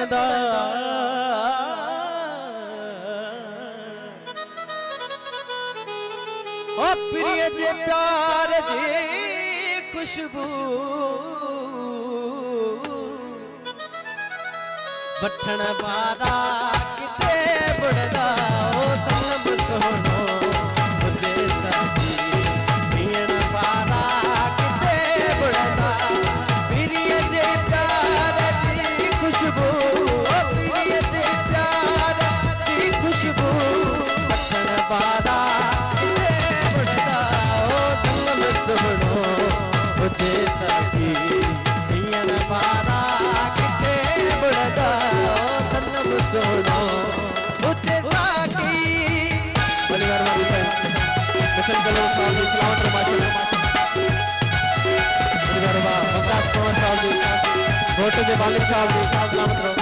बुड़दा ओ प्रिय जे प्यार दी खुशबू बठण बारा किते बुड़दा ओ सनम सोनो मुझे सखी पीण बारा किते बुड़दा प्रिय जे प्यार दी खुशबू ओ प्रिय जे प्यार दी खुशबू बठण बारा किते बुड़दा ओ सनम सोनो मुझे सखी पीण बारा किते बुड़दा सोनो मुझे साकी परिवार वाली मिशन कलो साहब सलामत रमाची परिवार वा बंगास पवन साहब जी फोटो के मालिक साहब जी सलामत रहो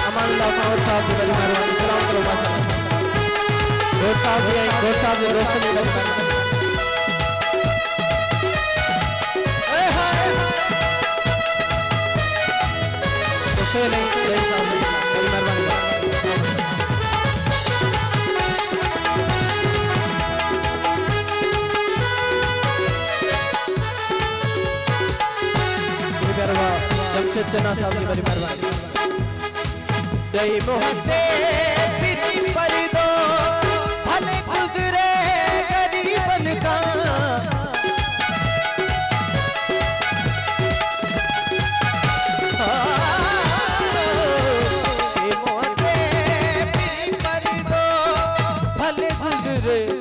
अमान अल्लाह पवन साहब जी परिवार वाली सलामत रमाची घोट साहब जी रोशनी परिवार नहीं जमशेद चन्ना साहब की बड़ी मेहरबानी जय मोहते फिरी पर दो भले गुजरे गरीबन का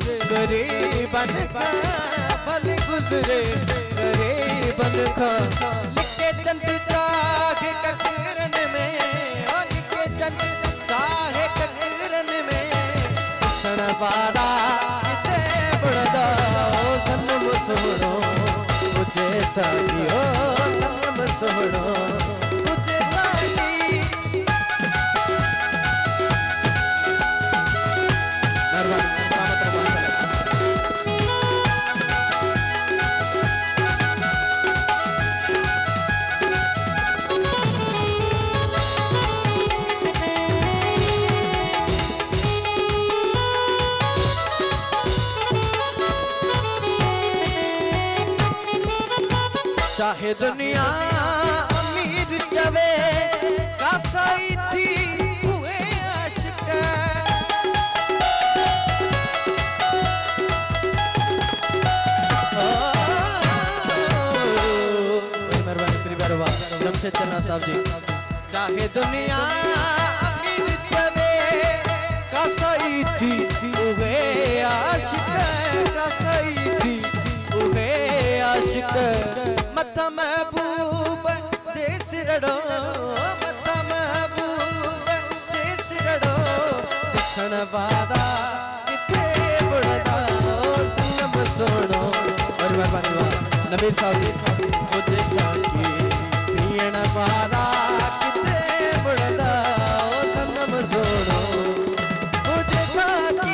गरीबन का भले गुजरे गरीबन का लिखे चंद चाहे ककरन में और लिखे चंद चाहे ककरन में सनवारा किते बुड़दा ओ सनम सोनो मुझे साकी ओ सनम सोनो मुझे साकी चाहे दुनिया अमीर चवे कासाई थी हुए आशिक मेहरबानी परिवार वाह जमशेद चन्ना साहब जी चाहे दुनिया अमीर चवे कासाई थी हुए आशिक कासाई थी हुए आशिक मथा महबूब दे सिरड़ो मथा महबूब दे सिरड़ो दिखण वारा किते बुड़दा सनम सोनो और मेहरबानी वाह नबीर साहब मुझे साकी पीण वारा किते बुड़दा सनम सोनो मुझे साकी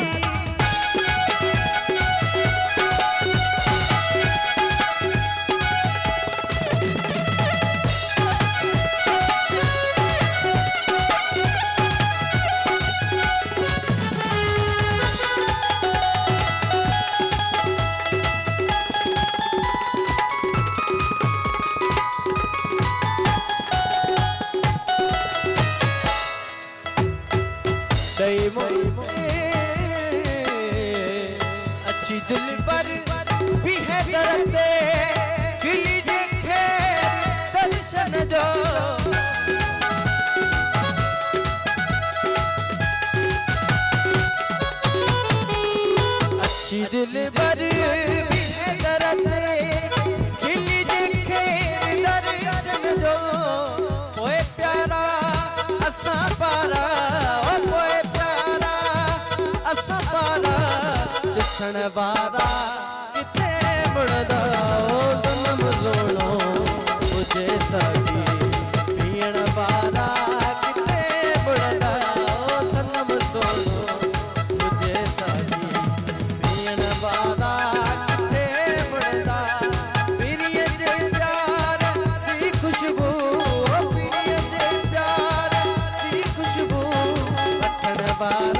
अच्छी दिल पर भी है दर्द गिली देखे दर्शन जो अच्छी दिल पर भी है दर्द गिली देखे दर्शन जो ओए प्यारा असा पारा ओए प्यारा असा पारा दिखण वारा किते बुड़दा ओ सनम सोनो मुझे साकी पीण वारा किते बुड़दा ओ सनम सोनो मुझे साकी पीण वारा किते बुड़दा प्रिय जे प्यार धन्यवाद।